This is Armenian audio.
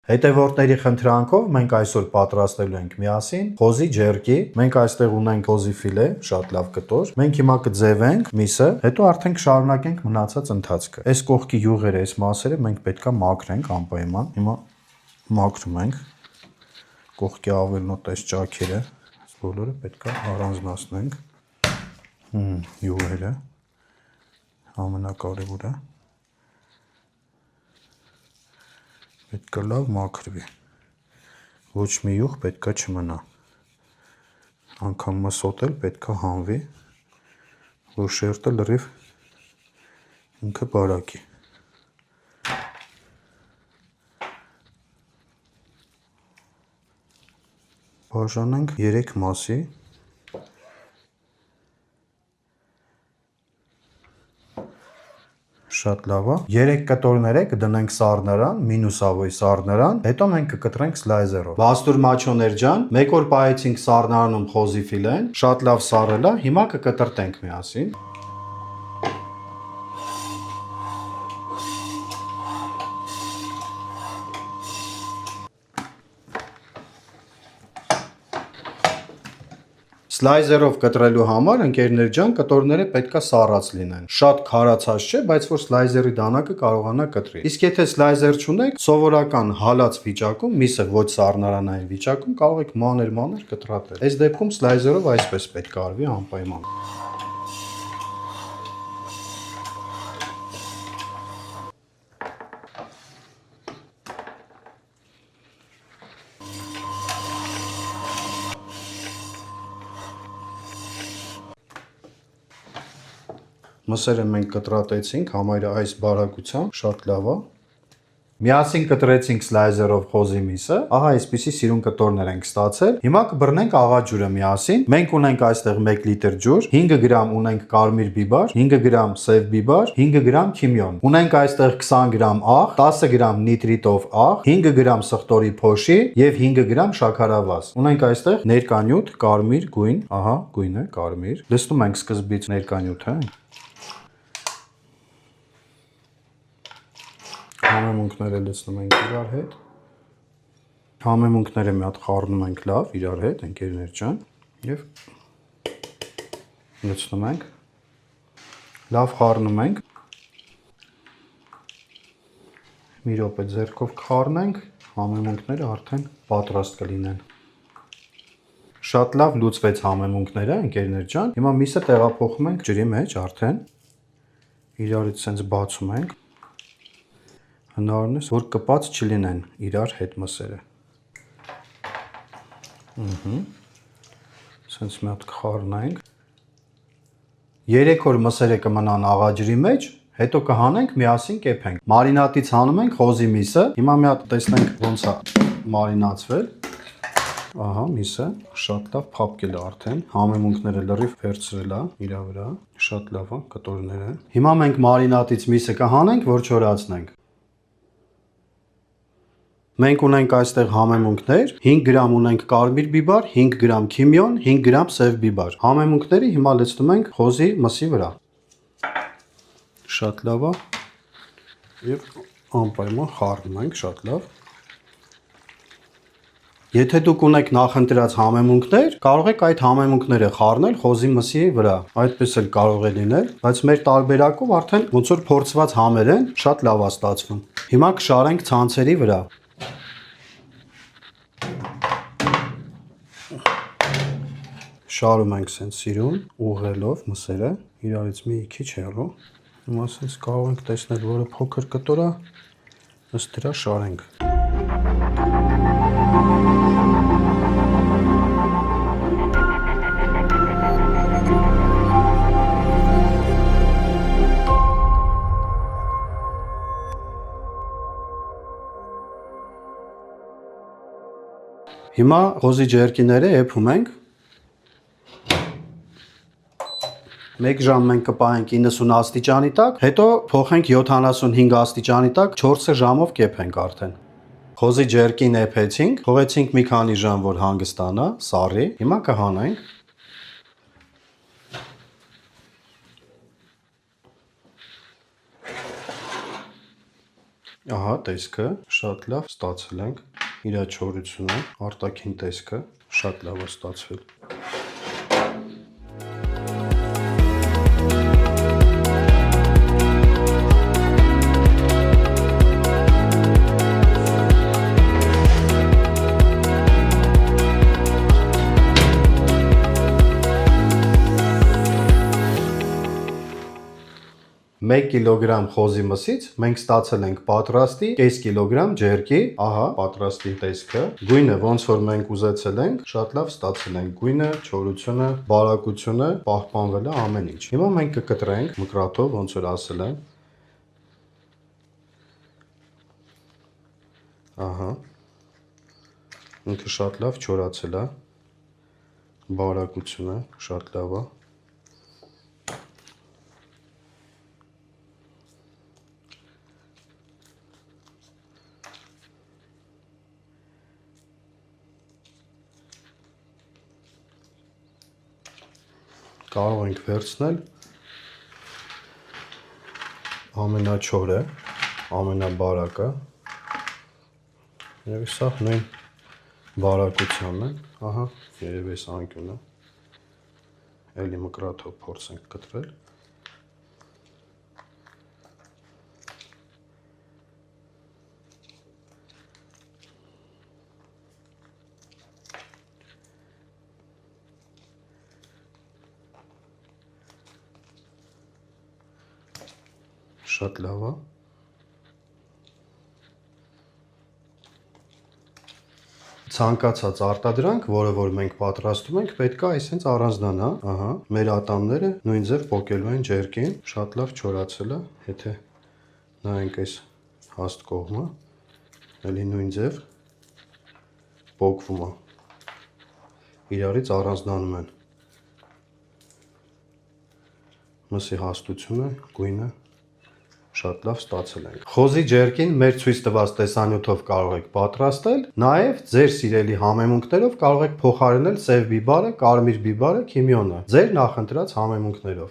Հետևորդների խնդրանքով մենք այսօր պատրաստելու ենք միասին խոզի ջերկի, մենք այստեղ ունենք խոզի ֆիլե, շատ լավ կտոր, մենք հիմա կձևենք միսը, հետո արդեն կշարունակենք մնացած ընթացքը։ Այս կողքի յուղերը, այս մասերը մենք պետքա մաքրենք անպայման, հիմա մաքրում ենք, կողքի ավելնոտ այս ճաքերը, այս բոլորը պետքա առանձնացնենք, յուղերը, ամենակարևորը, պետքա լավ մաքրվի, ոչ մի յուղ պետքա չմնա, անգամ մսոտ էլ պետքա հանվի, որ շերտը լրիվ ինքը բարակի։ Բաժանենք 3 մասի, շատ լավ է։ 3 կտորները կդնենք սառնարան, մինուսավոր սառնարան, հետո մենք կկտրենք սլայզերով։ Բաստուր մաչոներ ջան, մեկ օր պահեցինք սառնարանում խոզի ֆիլեն, շատ լավ սառել է, հիմա կկտրտենք միասին։ Սլայզերով կտրելու համար ընկերներ ջան, կտորները պետքա սառած լինեն։ Շատ քարացած չէ, բայց որ սլայզերի դանակը կարողանա կտրի։ Իսկ եթե սլայզեր չունեք, սովորական հալած վիճակում, միսը ոչ սառնարանային վիճակում կարող եք մանր կտրատել։ Այս դեպքում սլայզերով այսպես պետք է արվի անպայման։ Մսերը մենք կտրատեցինք համարյա այս բարակությամբ, շատ լավ է։ Միասին կտրեցինք սլայզերով խոզի միսը, ահա այսպիսի սիրուն կտորներ ենք ստացել։ Հիմա կբռնենք աղաջուրը միասին։ Մենք ունենք այստեղ 1 լիտր ջուր, 5 գրամ ունենք կարմիր բիբար, 5 գրամ սև բիբար, 5 գրամ քիմիոն։ Ունենք այստեղ 20 գրամ աղ, 10 գրամ նիտրիտով աղ, 5 գրամ սխտորի փոշի եւ 5 գրամ շաքարավազ։ Ունենք այստեղ ներկանյութ կարմիր գույն, ահա գույնը կարմիր։ Լցնում ենք սկզբից ներկանյութը։ Համեմունքները լցնում ենք իրար հետ։ Համեմունքները մի հատ խառնում ենք լավ իրար հետ, ընկերներ ջան, եւ լցնում ենք։ Լավ խառնում ենք։ Մի րոպե ձեռքով կխառնենք, համեմունքները արդեն պատրաստ կլինեն։ Շատ լավ լուծվեց համեմունքները, ընկերներ ջան։ Հիմա միսը տեղափոխում ենք ջրի մեջ արդեն։ Իրարից սենց բացում ենք։ Հնարավորն է, որ կպած չլինեն իրար հետ մսերը։ Սենց մի հատ կխառնենք։ 3 օր մսերը կմնան աղաջրի մեջ, հետո կհանենք, միասին կեփենք։ Մարինատից հանում ենք խոզի միսը։ Հիմա մի հատ տեսնենք ոնց է մարինացվել։ Ահա միսը շատ լավ փափկել է արդեն, համեմունքները լրիվ վերցրել է իր վրա, շատ լավ է կտորները։ Հիմա մենք մարինատից միսը կհանենք, որ չորացնենք։ Մենք ունենք այստեղ համեմունքներ, 5 գրամ ունենք կարմիր բիբար, 5 գրամ քիմիոն, 5 գրամ սև բիբար։ Համեմունքները հիմա լցնում ենք խոզի մսի վրա։ Շատ լավ է։ Եվ անպայման խառնում ենք, շատ լավ։ Եթե դուք ունեք նախընտրած համեմունքներ, կարող եք այդ համեմունքները խառնել խոզի մսի վրա։ Այդպես էլ կարող է լինել, բայց մեր տարբերակով արդեն ոնց որ փորձված համեր են, շատ լավ է ստացվում։ Հիմա կշարենք ցանցերի վրա։ Շարում ենք սենց սիրուն, ուղղելով մսերը, իրարից մի քիչ հեռու։ Հիմա սենց կարող ենք տեսնել, որը փոքր կտոր է, ըստ դրա շարենք։ Հիմա խոզի ջերկիները եփում ենք։ 1 ժամ մենք կպահենք 90 աստիճանի տակ, հետո փոխենք 75 աստիճանի տակ, 4 ժամով կեփենք արդեն։ Խոզի ջերկին եփեցինք, թողեցինք մի քանի ժամ, որ հանգստանա, սառի։ Հիմա կհանենք։ Ահա տեսքը շատ լավ ստացել ենք։ Իր չորությունը, արտաքին տեսքը շատ լավ է ստացվել։ Մեկ կիլոգրամ խոզի մսից մենք ստացել ենք պատրաստի կես կիլոգրամ ջերկի, ահա պատրաստի տեսքը, գույնը ոնց որ մենք ուզեցել ենք, շատ լավ ստացել ենք, գույնը, չորությունը, բարակությունը պահպանվել է ամեն ինչ։ Հիմա մենք կկտրենք մկրատով, ոնց որ ասել եմ։ Ահա։ Ինքը շատ լավ չորացել է, բարակությունը շատ լավ է։ Կարող ենք վերցնել ամենաչորը, ամենաբարակը, և սա նույն բարակությանն է, ահա, երևի այս անկյունը, էլի մկրատով փորձենք կտրել։ Շատ լավ է։ Ցանկացած արտադրանք, որը որ մենք պատրաստում ենք, պետք է այսպես առանձնանա, ահա, մեր ատամները նույն ձև պոկելու են ջերկին, շատ լավ չորացել է, եթե նայենք այս հաստ կողմը, էլի նույն ձև պոկվում է, իրարից առանձնանում են մսի հաստությունը, գույնը շատ լավ ստացել ենք։ Խոզի ջերկին մեր ցույց տված տեսանյութով կարող եք պատրաստել, նաև ձեր սիրելի համեմունքներով կարող եք փոխարինել սև բիբարը, կարմիր բիբարը, քիմիոնը, ձեր նախընտրած համեմունքներով։